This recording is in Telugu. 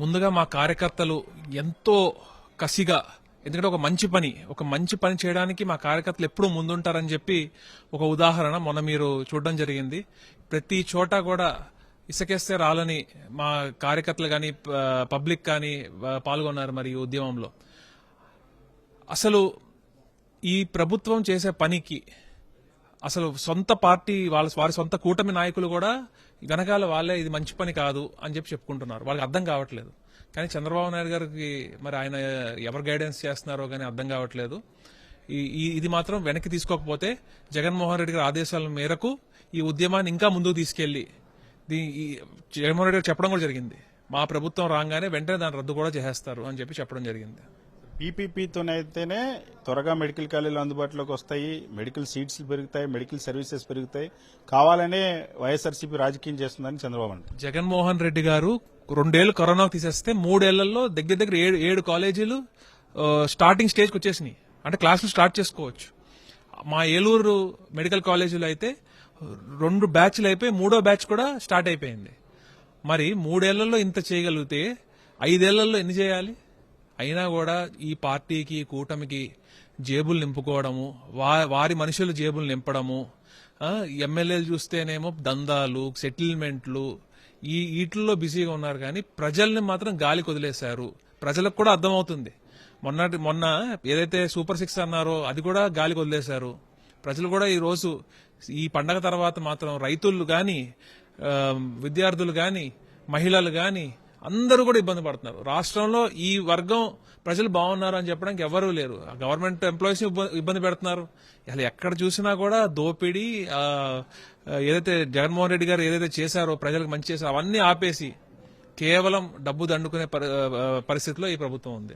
ముందుగా మా కార్యకర్తలు ఎంతో కసిగా, ఎందుకంటే ఒక మంచి పని చేయడానికి మా కార్యకర్తలు ఎప్పుడూ ముందుంటారని చెప్పి ఒక ఉదాహరణ మొన్న మీరు చూడడం జరిగింది. ప్రతి చోట కూడా ఇసుకేస్తే రాలని మా కార్యకర్తలు కానీ పబ్లిక్ కానీ పాల్గొన్నారు. మరి ఈ ఉద్యమంలో అసలు ఈ ప్రభుత్వం చేసే పనికి అసలు సొంత పార్టీ వారి సొంత కూటమి నాయకులు కూడా వెనకాల వాళ్ళే ఇది మంచి పని కాదు అని చెప్పి చెప్పుకుంటున్నారు. వాళ్ళకి అర్థం కావట్లేదు. కానీ చంద్రబాబు నాయుడు గారికి మరి ఆయన ఎవరు గైడెన్స్ చేస్తున్నారో కానీ అర్థం కావట్లేదు. ఇది మాత్రం వెనక్కి తీసుకోకపోతే జగన్మోహన్ రెడ్డి గారి ఆదేశాల మేరకు ఈ ఉద్యమాన్ని ఇంకా ముందుకు తీసుకెళ్లి జగన్మోహన్ రెడ్డి గారు చెప్పడం కూడా జరిగింది. మా ప్రభుత్వం రాగానే వెంటనే దాన్ని రద్దు కూడా చేసేస్తారు అని చెప్పి చెప్పడం జరిగింది. పీపీపీతోనైతేనే త్వరగా మెడికల్ కాలేజీలు అందుబాటులోకి వస్తాయి, మెడికల్ సీట్స్ పెరుగుతాయి, మెడికల్ సర్వీసెస్ పెరుగుతాయి, కావాలనే వైఎస్ఆర్సీపీ రాజకీయం చేస్తుందని చంద్రబాబు అంటారు. జగన్మోహన్ రెడ్డి గారు 2 ఏళ్లు కరోనా తీసేస్తే 3 ఏళ్లలో దగ్గర 7 కాలేజీలు స్టార్టింగ్ స్టేజ్కి వచ్చేసినాయి. అంటే క్లాసులు స్టార్ట్ చేసుకోవచ్చు. మా ఏలూరు మెడికల్ కాలేజీలో అయితే 2 బ్యాచ్లు అయిపోయి 3వ బ్యాచ్ కూడా స్టార్ట్ అయిపోయింది. మరి 3 ఏళ్లలో ఇంత చేయగలిగితే 5 ఏళ్లలో ఎన్ని చేయాలి? అయినా కూడా ఈ పార్టీకి కూటమికి జేబులు నింపుకోవడము, వారి మనుషులు జేబులు నింపడము, ఎమ్మెల్యేలు చూస్తేనేమో దందాలు, సెటిల్మెంట్లు, వీటిల్లో బిజీగా ఉన్నారు. కానీ ప్రజల్ని మాత్రం గాలికి వదిలేశారు. ప్రజలకు కూడా అర్థమవుతుంది. మొన్న ఏదైతే సూపర్ 6 అన్నారో అది కూడా గాలికి వదిలేశారు. ప్రజలు కూడా ఈ రోజు ఈ పండగ తర్వాత మాత్రం రైతులు గాని, విద్యార్థులు గాని, మహిళలు గాని అందరూ కూడా ఇబ్బంది పడుతున్నారు. రాష్ట్రంలో ఈ వర్గం ప్రజలు బాగున్నారు అని చెప్పడానికి ఎవరూ లేరు. గవర్నమెంట్ ఎంప్లాయీస్ ఇబ్బంది పెడుతున్నారు. అసలు ఎక్కడ చూసినా కూడా దోపిడీ, ఏదైతే జగన్మోహన్ రెడ్డి గారు ఏదైతే చేశారో, ప్రజలకు మంచి చేశారో అవన్నీ ఆపేసి కేవలం డబ్బు దండుకునే పరిస్థితిలో ఈ ప్రభుత్వం ఉంది.